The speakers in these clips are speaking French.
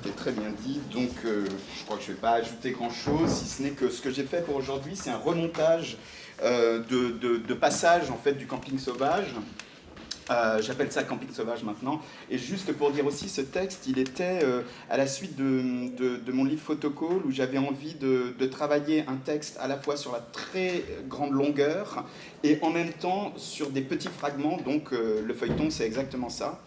été très bien dit, donc je crois que je ne vais pas ajouter grand-chose, si ce n'est que ce que j'ai fait pour aujourd'hui, c'est un remontage de passages en fait, du camping sauvage. J'appelle ça camping sauvage maintenant. Et juste pour dire aussi, ce texte, il était à la suite de mon livre Photocall, où j'avais envie de travailler un texte à la fois sur la très grande longueur et en même temps sur des petits fragments. Donc le feuilleton, c'est exactement ça.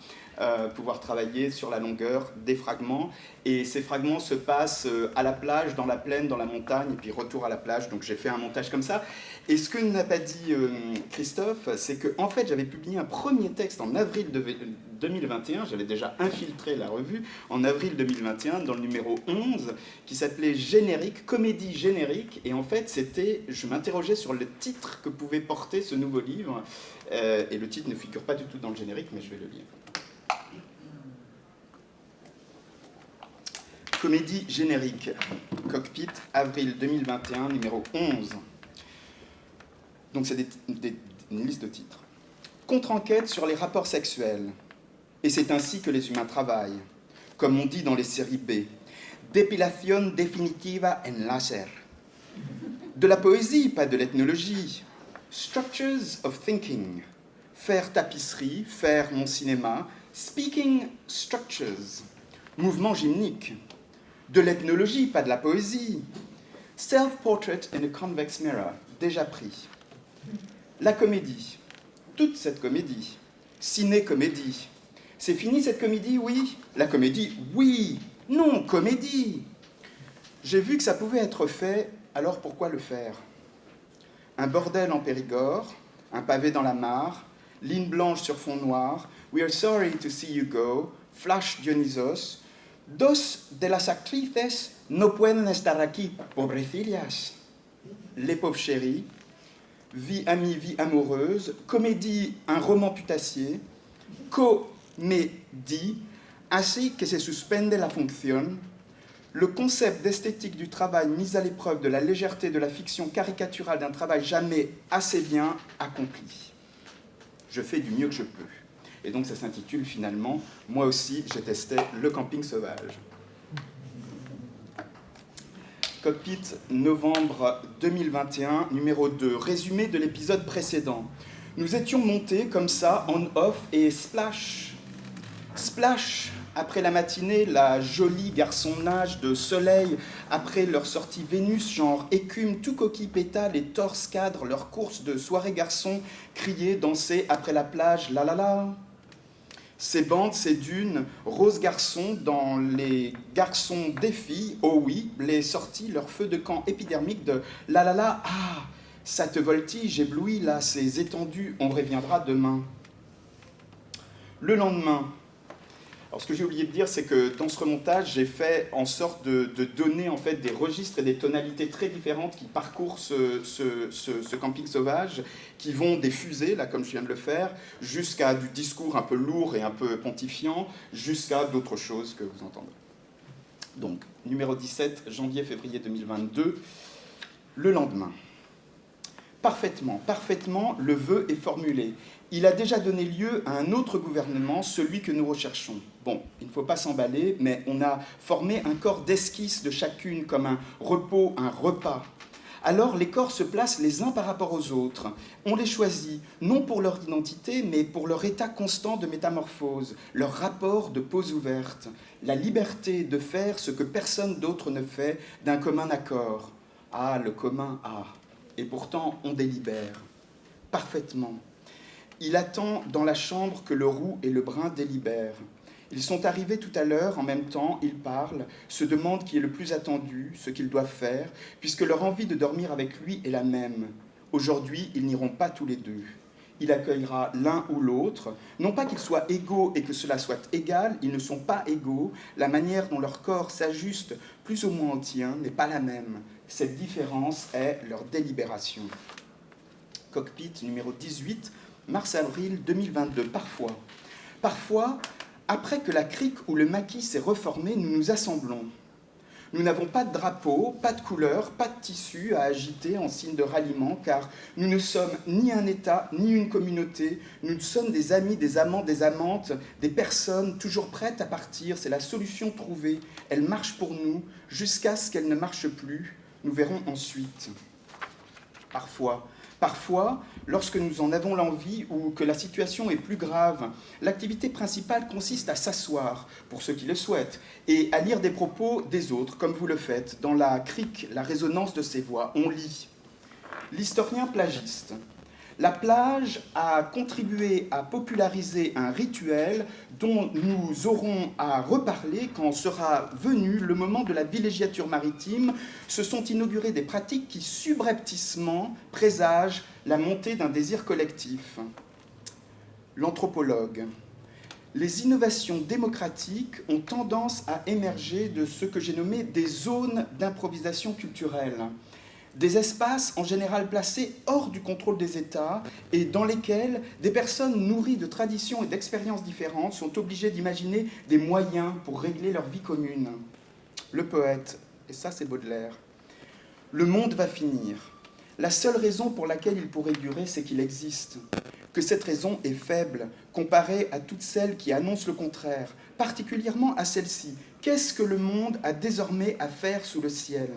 Pouvoir travailler sur la longueur des fragments. Et ces fragments se passent à la plage, dans la plaine, dans la montagne, et puis retour à la plage. Donc j'ai fait un montage comme ça. Et ce que n'a pas dit Christophe, c'est qu'en fait, j'avais publié un premier texte en avril 2021, j'avais déjà infiltré la revue, en avril 2021, dans le numéro 11, qui s'appelait Générique, comédie générique. Et en fait, je m'interrogeais sur le titre que pouvait porter ce nouveau livre. Et le titre ne figure pas du tout dans le générique, mais je vais le lire. Comédie générique, Cockpit, avril 2021, numéro 11. Donc c'est une liste de titres. Contre-enquête sur les rapports sexuels. Et c'est ainsi que les humains travaillent. Comme on dit dans les séries B. Depilación definitiva en láser. De la poésie, pas de l'ethnologie. Structures of thinking. Faire tapisserie, faire mon cinéma. Speaking structures. Mouvement gymnique. De l'ethnologie, pas de la poésie. Self-portrait in a convex mirror, déjà pris. La comédie, toute cette comédie. Ciné-comédie. C'est fini cette comédie, oui. La comédie, oui. Non, comédie. J'ai vu que ça pouvait être fait, alors pourquoi le faire? Un bordel en Périgord, un pavé dans la mare, ligne blanche sur fond noir, We are sorry to see you go, Flash Dionysos, Dos de las actrices no pueden estar aquí, pobrecillas. Les pauvres chéris, vie amie, vie amoureuse, comédie, un roman putassier, comédie, así que se suspende la fonction, le concept d'esthétique du travail mis à l'épreuve de la légèreté de la fiction caricaturale d'un travail jamais assez bien accompli. Je fais du mieux que je peux. Et donc ça s'intitule finalement « Moi aussi, j'ai testé le camping sauvage ». Cockpit, novembre 2021, numéro 2, résumé de l'épisode précédent. Nous étions montés comme ça, on-off, et splash. Splash, après la matinée, la jolie garçonnage de soleil, après leur sortie Vénus, genre écume, tout coquille pétale et torse cadre, leur course de soirée garçon, crier, danser après la plage, la la la. Ces bandes, ces dunes, rose garçon dans les garçons des filles, oh oui, les sorties, leur feu de camp épidermique de la la la, ah, ça te voltige, éblouit là, ces étendues, on reviendra demain. Le lendemain, alors ce que j'ai oublié de dire, c'est que dans ce remontage, j'ai fait en sorte de donner en fait des registres et des tonalités très différentes qui parcourent ce camping sauvage, qui vont des fusées, là comme je viens de le faire, jusqu'à du discours un peu lourd et un peu pontifiant, jusqu'à d'autres choses que vous entendrez. Donc, numéro 17, janvier-février 2022, le lendemain. Parfaitement, le vœu est formulé. Il a déjà donné lieu à un autre gouvernement, celui que nous recherchons. Bon, il ne faut pas s'emballer, mais on a formé un corps d'esquisse de chacune, comme un repos, un repas. Alors les corps se placent les uns par rapport aux autres. On les choisit, non pour leur identité, mais pour leur état constant de métamorphose, leur rapport de pose ouverte, la liberté de faire ce que personne d'autre ne fait d'un commun accord. Ah, le commun, ah. Et pourtant, on délibère. Parfaitement. Il attend dans la chambre que le roux et le brun délibèrent. Ils sont arrivés tout à l'heure, en même temps, ils parlent, se demandent qui est le plus attendu, ce qu'ils doivent faire, puisque leur envie de dormir avec lui est la même. Aujourd'hui, ils n'iront pas tous les deux. Il accueillera l'un ou l'autre, non pas qu'ils soient égaux et que cela soit égal, ils ne sont pas égaux, la manière dont leur corps s'ajuste plus ou moins au tien n'est pas la même. Cette différence est leur délibération. Cockpit numéro 18, mars-avril 2022. Parfois, après que la crique ou le maquis s'est reformé, nous nous assemblons. Nous n'avons pas de drapeau, pas de couleur, pas de tissu à agiter en signe de ralliement, car nous ne sommes ni un État, ni une communauté. Nous sommes des amis, des amants, des amantes, des personnes toujours prêtes à partir. C'est la solution trouvée. Elle marche pour nous jusqu'à ce qu'elle ne marche plus. Nous verrons ensuite. Parfois, lorsque nous en avons l'envie ou que la situation est plus grave, l'activité principale consiste à s'asseoir, pour ceux qui le souhaitent, et à lire des propos des autres, comme vous le faites. Dans la crique, la résonance de ces voix, on lit. L'historien plagiste. La plage a contribué à populariser un rituel dont nous aurons à reparler quand sera venu le moment de la villégiature maritime. Se sont inaugurées des pratiques qui subrepticement présagent la montée d'un désir collectif. L'anthropologue. Les innovations démocratiques ont tendance à émerger de ce que j'ai nommé des zones d'improvisation culturelle. Des espaces en général placés hors du contrôle des États et dans lesquels des personnes nourries de traditions et d'expériences différentes sont obligées d'imaginer des moyens pour régler leur vie commune. Le poète, et ça c'est Baudelaire, le monde va finir. La seule raison pour laquelle il pourrait durer, c'est qu'il existe. Que cette raison est faible, comparée à toutes celles qui annoncent le contraire, particulièrement à celle-ci. Qu'est-ce que le monde a désormais à faire sous le ciel ?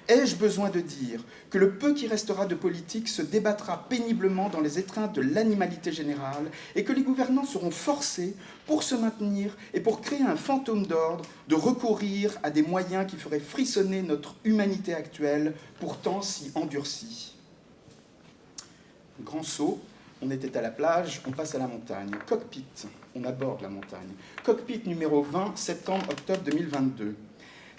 Ai-je besoin de dire que le peu qui restera de politique se débattra péniblement dans les étreintes de l'animalité générale et que les gouvernants seront forcés, pour se maintenir et pour créer un fantôme d'ordre, de recourir à des moyens qui feraient frissonner notre humanité actuelle, pourtant si endurcie. Grand saut, on était à la plage, on passe à la montagne. Cockpit, on aborde la montagne. Cockpit numéro 20, septembre-octobre 2022.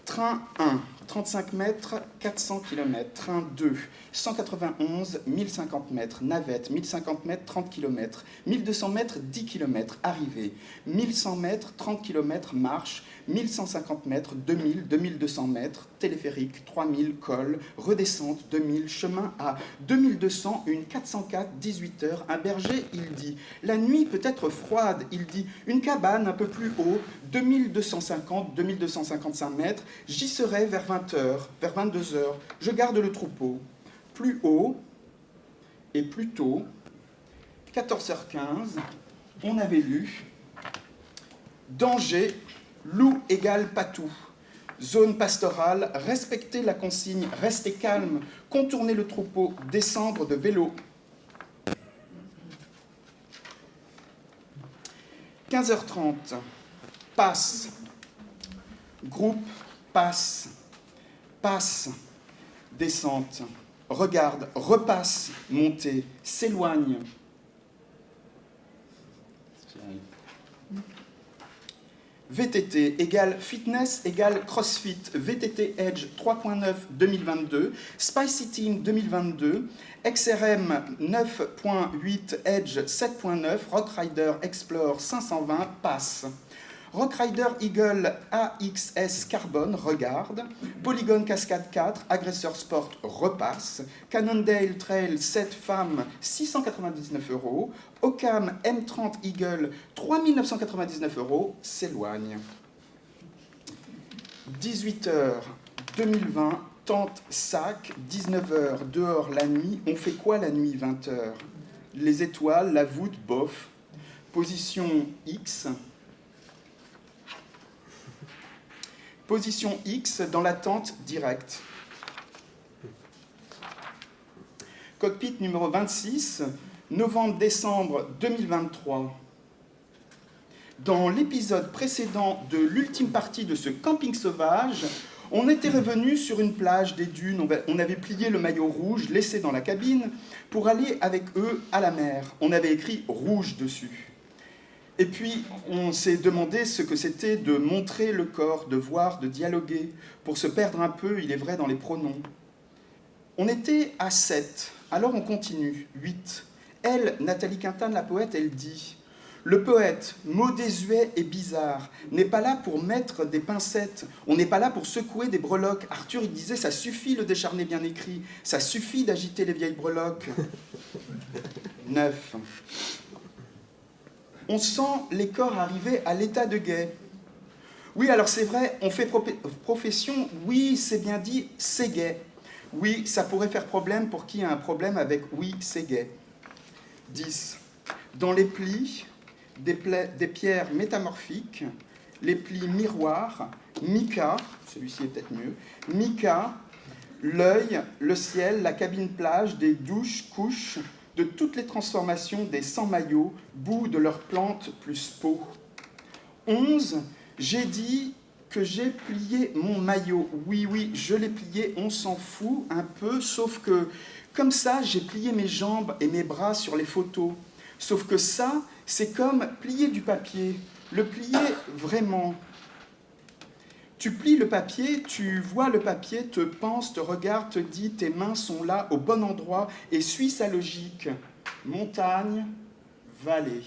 Train 1, 35 mètres, 400 km. Train 2, 191, 1050 mètres. Navette, 1050 mètres, 30 km. 1200 mètres, 10 km. Arrivée, 1100 mètres, 30 km. Marche, 1150 mètres, 2000, 2200 mètres. Téléphérique, 3000, col. Redescente, 2000. Chemin à 2200, une 404, 18 heures. Un berger, il dit. La nuit peut être froide, il dit. Une cabane un peu plus haut, 2250, 2255 mètres. J'y serai vers 20h, vers 22h. Je garde le troupeau. Plus haut et plus tôt, 14h15, on avait lu danger, loup égale patou. Zone pastorale, respecter la consigne, rester calme, contourner le troupeau, descendre de vélo. 15h30, passe, groupe, passe, passe, descente, regarde, repasse, montée, s'éloigne. VTT égale fitness égale CrossFit, VTT Edge 3.9 2022, Spicy Team 2022, XRM 9.8 Edge 7.9, Rock Rider Explore 520 passe. Rock Rider Eagle AXS Carbone, regarde. Polygon Cascade 4, Agresseur Sport, repasse. Cannondale Trail 7 femmes, 699 €. Ocam M30 Eagle, 3999 €, s'éloigne. 18h 2020, tente sac, 19h dehors la nuit. On fait quoi la nuit, 20h? Les étoiles, la voûte, bof. Position X. Position X dans la tente directe. Cockpit numéro 26, novembre-décembre 2023. Dans l'épisode précédent de l'ultime partie de ce camping sauvage, on était revenu sur une plage des dunes, on avait plié le maillot rouge laissé dans la cabine pour aller avec eux à la mer. On avait écrit « rouge » dessus. Et puis, on s'est demandé ce que c'était de montrer le corps, de voir, de dialoguer, pour se perdre un peu, il est vrai, dans les pronoms. On était à 7, alors on continue, 8. Elle, Nathalie Quintane, la poète, elle dit « Le poète, mot désuet et bizarre, n'est pas là pour mettre des pincettes, on n'est pas là pour secouer des breloques. Arthur, il disait « Ça suffit le décharné bien écrit, ça suffit d'agiter les vieilles breloques. » 9. On sent les corps arriver à l'état de guet. Oui, alors c'est vrai, on fait profession, oui, c'est bien dit, c'est gay. Oui, ça pourrait faire problème pour qui a un problème avec oui, c'est gay. 10. Dans les plis, des pierres métamorphiques, les plis miroirs, mica, celui-ci est peut-être mieux, mica, l'œil, le ciel, la cabine plage, des douches, couches, de toutes les transformations des sans-maillots, bout de leurs plantes plus peau. 11. J'ai dit que j'ai plié mon maillot. Oui, oui, je l'ai plié, on s'en fout un peu, sauf que, comme ça, j'ai plié mes jambes et mes bras sur les photos. Sauf que ça, c'est comme plier du papier. Le plier vraiment. Tu plies le papier, tu vois le papier, te penses, te regarde, te dit, tes mains sont là, au bon endroit, et suis sa logique. Montagne, vallée.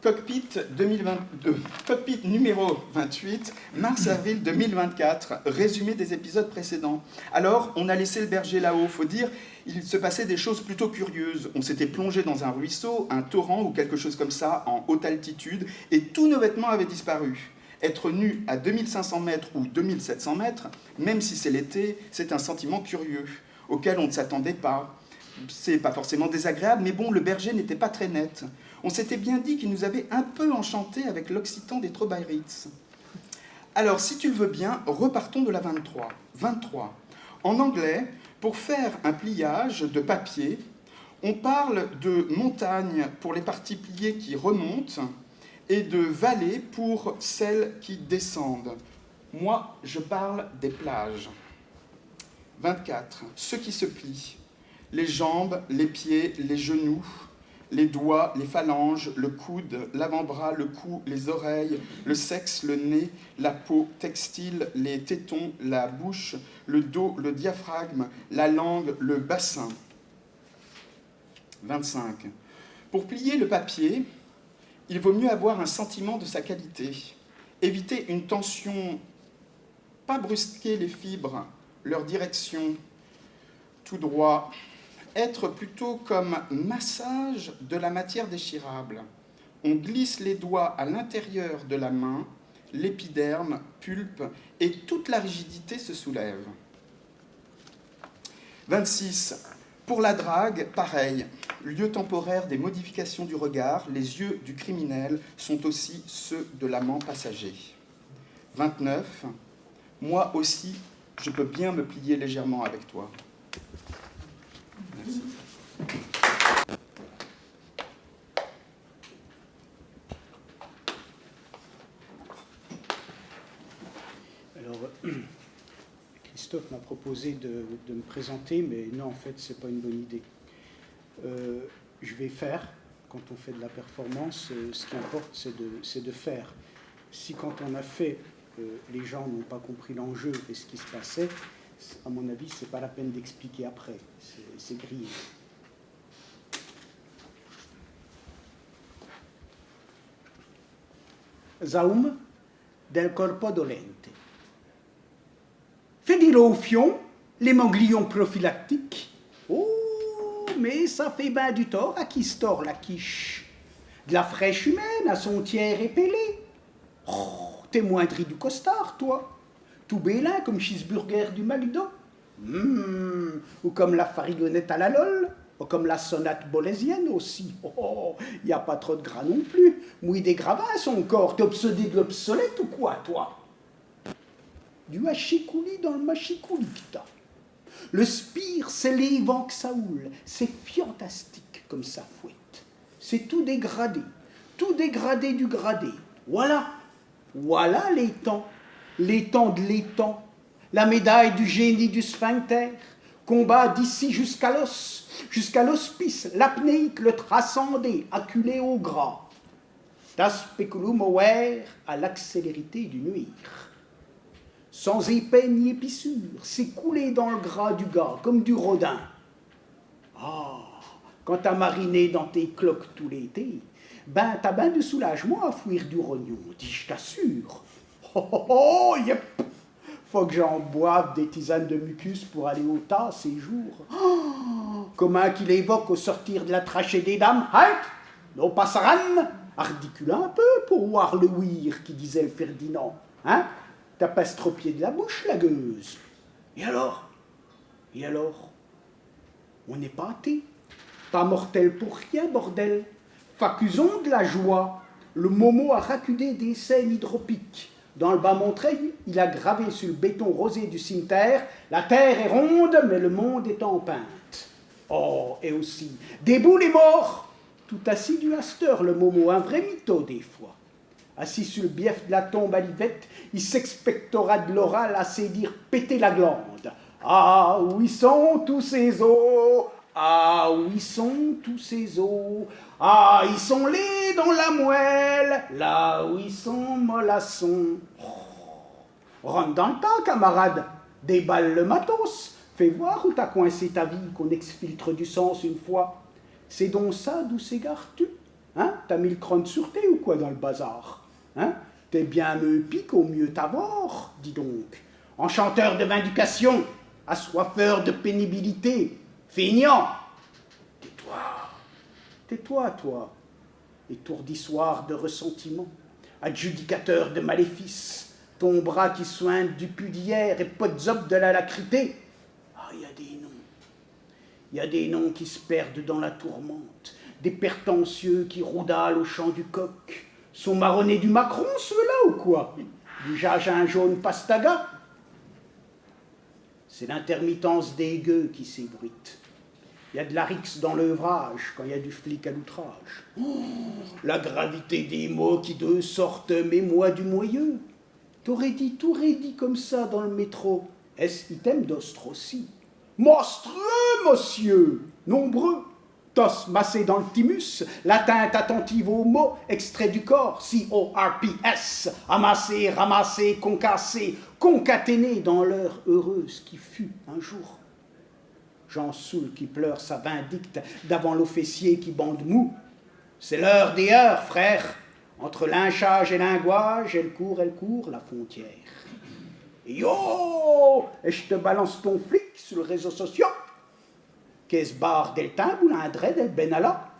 Cockpit 2022, cockpit numéro 28, mars-avril 2024, résumé des épisodes précédents. Alors, on a laissé le berger là-haut, faut dire, il se passait des choses plutôt curieuses. On s'était plongé dans un ruisseau, un torrent ou quelque chose comme ça, en haute altitude, et tous nos vêtements avaient disparu. Être nu à 2500 mètres ou 2700 mètres, même si c'est l'été, c'est un sentiment curieux, auquel on ne s'attendait pas. C'est pas forcément désagréable, mais bon, le berger n'était pas très net. On s'était bien dit qu'il nous avait un peu enchantés avec l'occitan des Trobairitz. Alors, si tu le veux bien, repartons de la 23. 23. En anglais, pour faire un pliage de papier, on parle de montagne pour les parties pliées qui remontent et de vallée pour celles qui descendent. Moi, je parle des plages. 24. Ceux qui se plient. Les jambes, les pieds, les genoux, les doigts, les phalanges, le coude, l'avant-bras, le cou, les oreilles, le sexe, le nez, la peau, textile, les tétons, la bouche, le dos, le diaphragme, la langue, le bassin. 25. Pour plier le papier, il vaut mieux avoir un sentiment de sa qualité, éviter une tension, pas brusquer les fibres, leur direction, tout droit, être plutôt comme massage de la matière déchirable. On glisse les doigts à l'intérieur de la main, l'épiderme, pulpe, et toute la rigidité se soulève. 26. Pour la drague, pareil. Lieu temporaire des modifications du regard, les yeux du criminel sont aussi ceux de l'amant passager. 29. Moi aussi, je peux bien me plier légèrement avec toi. Merci. Alors, Christophe m'a proposé de me présenter, mais non, en fait, ce n'est pas une bonne idée. Je vais faire, quand on fait de la performance, ce qui importe, c'est de faire. Si quand on a fait, les gens n'ont pas compris l'enjeu et ce qui se passait, à mon avis, ce n'est pas la peine d'expliquer après, c'est grillé. Zaum del corpo dolente. Fait dire au fion, les ganglions prophylactiques. Oh, mais ça fait ben du tort à qui se tord la quiche. De la fraîche humaine à son tiers épellé. Oh, t'es moindri du costard, toi. Tout bélin comme cheeseburger du McDo. Ou comme la farigonnette à la lol. Ou comme la sonate bolésienne aussi. Oh, y a pas trop de gras non plus. Mouille des gravats, son corps. T'es obsédé de l'obsolète ou quoi, toi? Du hachikouli dans le machikouli, putain. Le spire, c'est les vents que ça houle. C'est fantastique comme ça fouette. C'est tout dégradé du gradé. Voilà l'étang de l'étang, la médaille du génie du sphincter, combat d'ici jusqu'à l'os, jusqu'à l'hospice, l'apnéique, le transcendé, acculé au gras. Das speculum aware à l'accélérité du nuire. Sans épais ni épissure, c'est coulé dans le gras du gars, comme du rodin. Ah, quand t'as mariné dans tes cloques tout l'été, ben t'as ben de soulagement à fouir du rognon, dis-je t'assure. Oh, yep. Faut que j'en boive des tisanes de mucus pour aller au tas ces jours. Oh, comme un qui l'évoque au sortir de la trachée des dames. Halt! nos passaran, ardicula un peu pour voir le ouïr qui disait le Ferdinand. Hein? Tapasse trop pied de la bouche, la gueuse. Et alors? On n'est pas athée. Pas mortel pour rien, bordel. Facusons de la joie. Le Momo a racudé des scènes hydropiques. Dans le bas Montreuil, il a gravé sur le béton rosé du cimetière « La terre est ronde, mais le monde est en peinte ». Oh, et aussi, debout les morts. Tout assidu à cette heure, le Momo, un vrai mytho des fois. Assis sur le bief de la tombe à l'ivette, il s'expectora de l'oral à se dire péter la glande. Ah, où y sont tous ces os? Ah, où y sont tous ces os? Ah, ils sont laids dans la moelle, là où ils sont mollassons. Oh. Rentre dans le tas, camarade, déballe le matos, fais voir où t'as coincé ta vie, qu'on exfiltre du sens une fois. C'est donc ça d'où s'égares-tu? Hein? T'as mis le crâne sur thé ou quoi dans le bazar? Hein? T'es bien me pique au mieux t'avoir, dis donc. Enchanteur de vindication, assoiffeur de pénibilité, feignant. Tais-toi, toi, étourdissoir de ressentiment, adjudicateur de maléfices, ton bras qui soigne du pu d'hier et potzop de l'alacrité. Ah, il y a des noms qui se perdent dans la tourmente, des pertencieux qui roudalent au chant du coq. Sont marronnés du Macron, ceux-là, ou quoi? Du jagin jaune pastaga? C'est l'intermittence des gueux qui s'ébruite. Il y a de la rixe dans l'œuvrage quand il y a du flic à l'outrage. Oh, la gravité des mots qui de sortent m'émoi du moyeux. T'aurais dit comme ça dans le métro. Est-ce item d'ostre aussi? Monstrueux, monsieur, nombreux. Tos massé dans le thymus, l'atteinte attentive aux mots, extrait du corps, C-O-R-P-S, amassé, ramassé, concassé, concaténé dans l'heure heureuse qui fut un jour. Jean Soul qui pleure sa vindicte d'avant l'officier qui bande mou. C'est l'heure des heures, frère. Entre lynchage et linguage, elle court, la frontière. Et yo! Et je te balance ton flic sur le réseau social. Qu'est-ce barre del timbre ou l'indret del benalla?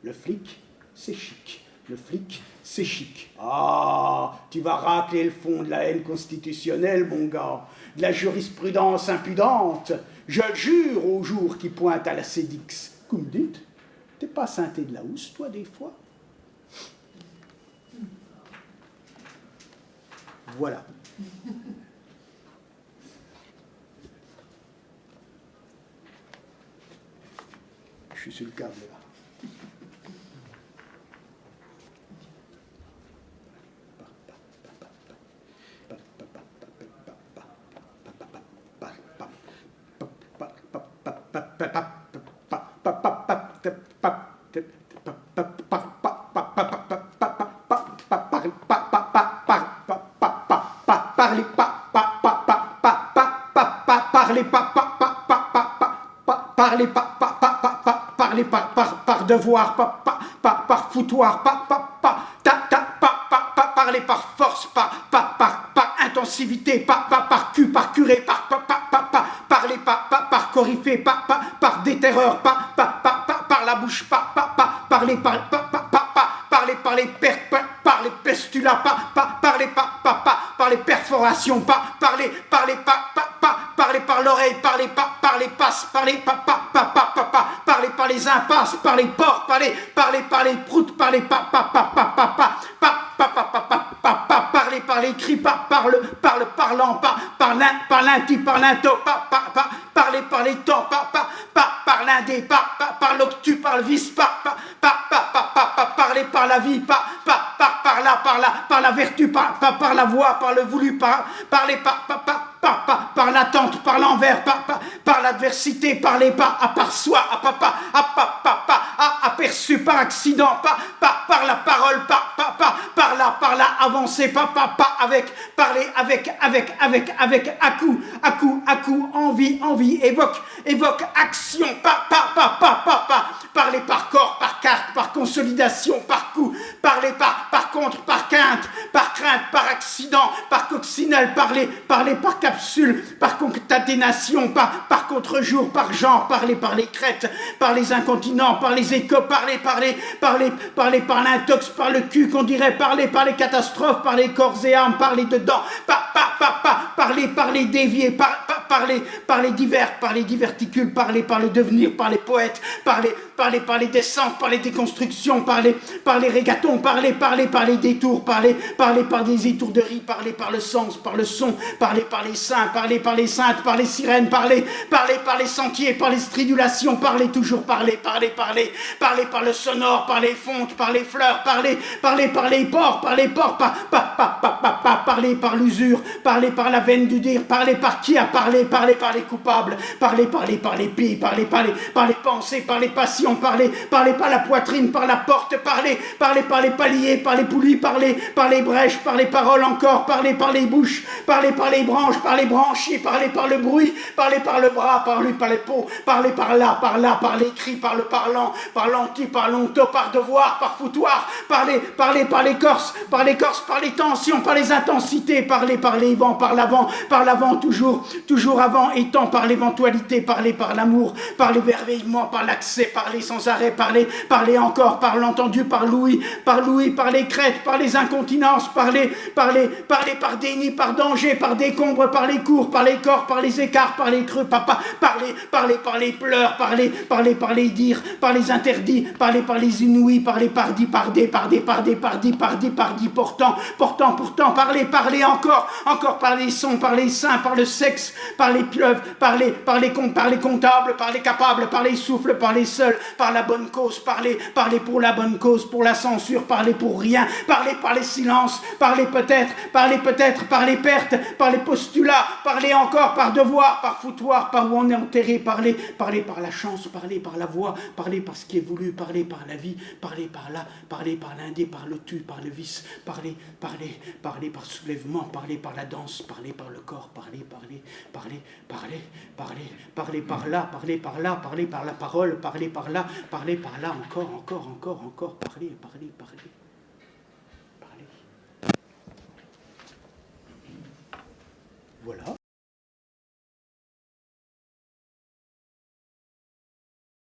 Le flic, c'est chic. Le flic, c'est chic. Ah, tu vas racler le fond de la haine constitutionnelle, mon gars. De la jurisprudence impudente. Je le jure au jour qui pointe à la Cédix. Comme dites, t'es pas synthé de la housse, toi, des fois? Voilà. Je suis sur le câble, là. Par devoir, par foutoir, parler par force, par intensivité, par cul, par curé, parler par coryphée, par déterreur, par la bouche, parler par les pestulats, par les perforations, parler par l'oreille, parler par les passes, parler par les impasses, par les porcs, parler par les proutes, parler par les cris, par le parlant, par l'inti, par l'into, parler par les temps, par l'indé, par l'octu, par le vice, parler par la vie, par la vertu, par la voix, par le voulu, parler par l'attente, par l'envers, par l'adversité, parler par soi, aperçu, par accident, par la parole, par la avancée, parler avec à coup, envie, évoque action, parler par corps, par carte, par consolidation, par coup, parler par contre, par quinte, par accident, par coccinelle, parler par capsule, par concaténation, par contre-jour, par genre, parler par les crêtes, par les incontinents, par les les échos, parler par l'intox, par le cul, qu'on dirait parler par les catastrophes, par les corps et âmes, parler dedans, parler dévier, par les diverticules, parler par le devenir, par les poètes, parler par les descentes, par les déconstructions, parler par les régatons, parler par les détours, parler par des étourderies, parler par le sens, par le son, parler par les saints, parler par les saintes, par les sirènes, parler par les sentiers, par les stridulations, parler toujours parler par le sonore, par les fontes, par les fleurs, parler par les porcs, parler par l'usure, parler par la veine du dire, parler par qui a parlé, parler par les coupables, parler par les pieds, parler par les pensées, par les passions, parler par la poitrine, par la porte, parler par les paliers, par les poulies, parler par les brèches, par les paroles encore, parler par les bouches, parler par les branches, par les branchies, parler par le bruit, parler par le bras, parler par les peaux, parler par les cris, par le parlant, par l'anti, par l'onto, par devoir, par foutoir, parler par les corses, par les tensions, par les intensités, parler par les vents, par l'avant toujours avant, étant par l'éventualité, parler par l'amour, par l'émerveillement, par l'accès, parler sans arrêt, parler encore, par l'entendu, par l'ouïe, par les crêtes, par les incontinences, parler par déni, par danger, par décombre, par les cours, par les corps, par les écarts, par les creux, parler par les pleurs, parler par les dires, par les interdits, parler par les inouïs, parler par dit, pourtant, parler encore par les sons, par les seins, par le sexe, par les pleuves, par les comptables, par les capables, par les souffles, par les seuls, par la bonne cause, parler pour la bonne cause, pour la censure, parler pour rien, parler par les silences, parler peut-être, par les pertes, par les postulats, parler encore par devoir, par foutoir, par où on est enterré, parler par la chance, parler par la voix, parler par ce qui est voulu, parler par la vie, parler par là, parler par l'indé, par le tu, par le vice, parler par soulèvement, parler par la danse, parler par le corps, parler par là, parler par la parole, parler par là, encore, parler. Voilà.